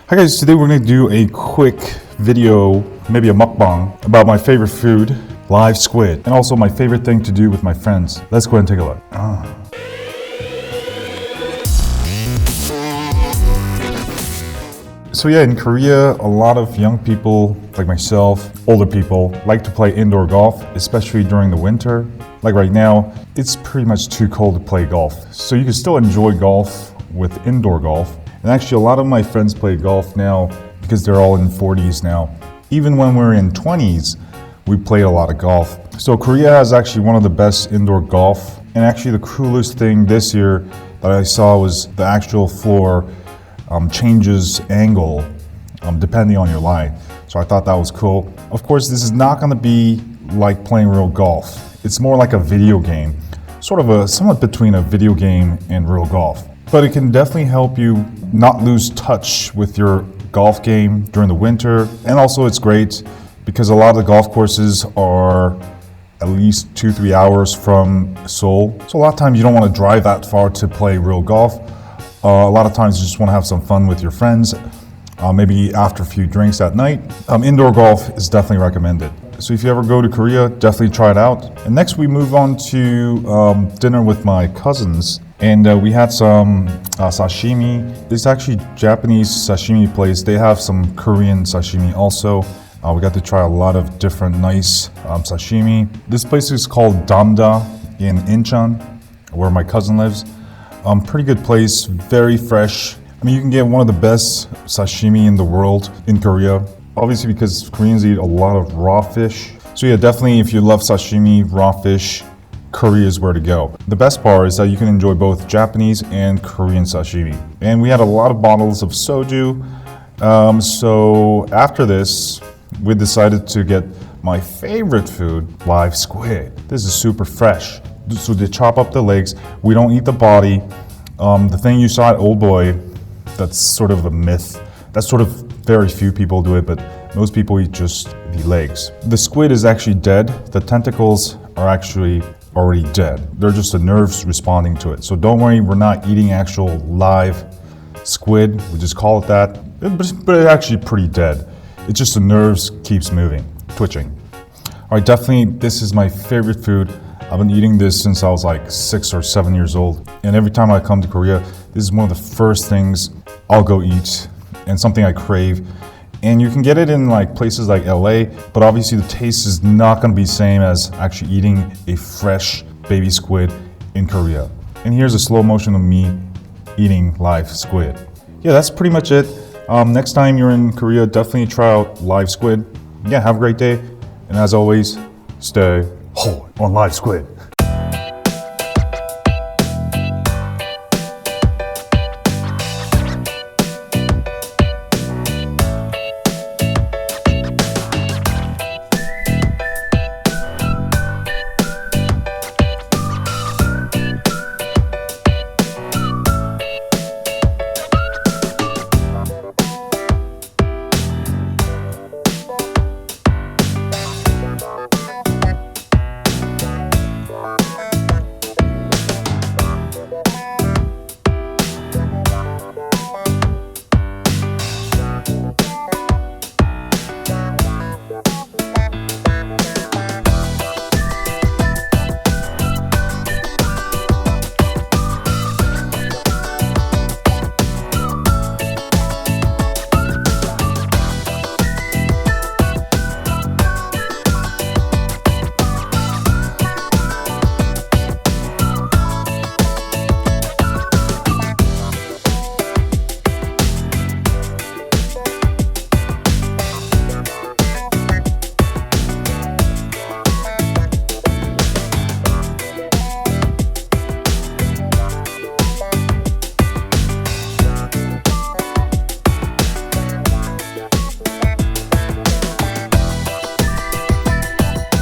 Hi guys, today we're going to do a quick video, maybe a mukbang, about my favorite food, live squid, and also my favorite thing to do with my friends. Let's go ahead and take a look. So yeah, in Korea, a lot of young people, like myself, older people, like to play indoor golf, especially during the winter. Like right now, it's pretty much too cold to play golf. So you can still enjoy golf with indoor golf. And actually, a lot of my friends play golf now because they're all in 40s now. Even when we're in 20s, we played a lot of golf. So Korea has actually one of the best indoor golf. And actually the coolest thing this year that I saw was the actual floor changes angle depending on your lie. So I thought that was cool. Of course, this is not going to be like playing real golf. It's more like a video game, sort of somewhat between a video game and real golf. But it can definitely help you not lose touch with your golf game during the winter. And also it's great because a lot of the golf courses are at least 2-3 hours from Seoul. So a lot of times you don't want to drive that far to play real golf. A lot of times you just want to have some fun with your friends, maybe after a few drinks at night. Indoor golf is definitely recommended. So if you ever go to Korea, definitely try it out. And next we move on to dinner with my cousins. And we had some sashimi. This is actually Japanese sashimi place. They have some Korean sashimi also. We got to try a lot of different nice sashimi. This place is called Damda in Incheon, where my cousin lives. Pretty good place, very fresh. I mean, you can get one of the best sashimi in the world in Korea. Obviously because Koreans eat a lot of raw fish. So yeah, definitely if you love sashimi, raw fish, Korea is where to go. The best part is that you can enjoy both Japanese and Korean sashimi. And we had a lot of bottles of soju. So after this, we decided to get my favorite food, live squid. This is super fresh. So they chop up the legs. We don't eat the body. The thing you saw at Old Boy, that's sort of a myth. That's sort of very few people do it, but most people eat just the legs. The squid is actually dead. The tentacles are actually already dead. They're just the nerves responding to it. So don't worry, we're not eating actual live squid. We just call it that. But it's actually pretty dead. It's just the nerves keeps moving, twitching. All right, definitely this is my favorite food. I've been eating this since I was like 6 or 7 years old. And every time I come to Korea, this is one of the first things I'll go eat and something I crave. And you can get it in like places like LA, but obviously the taste is not gonna be the same as actually eating a fresh baby squid in Korea. And here's a slow motion of me eating live squid. Yeah, that's pretty much it. Next time you're in Korea, definitely try out live squid. Yeah, have a great day. And as always, stay on live squid.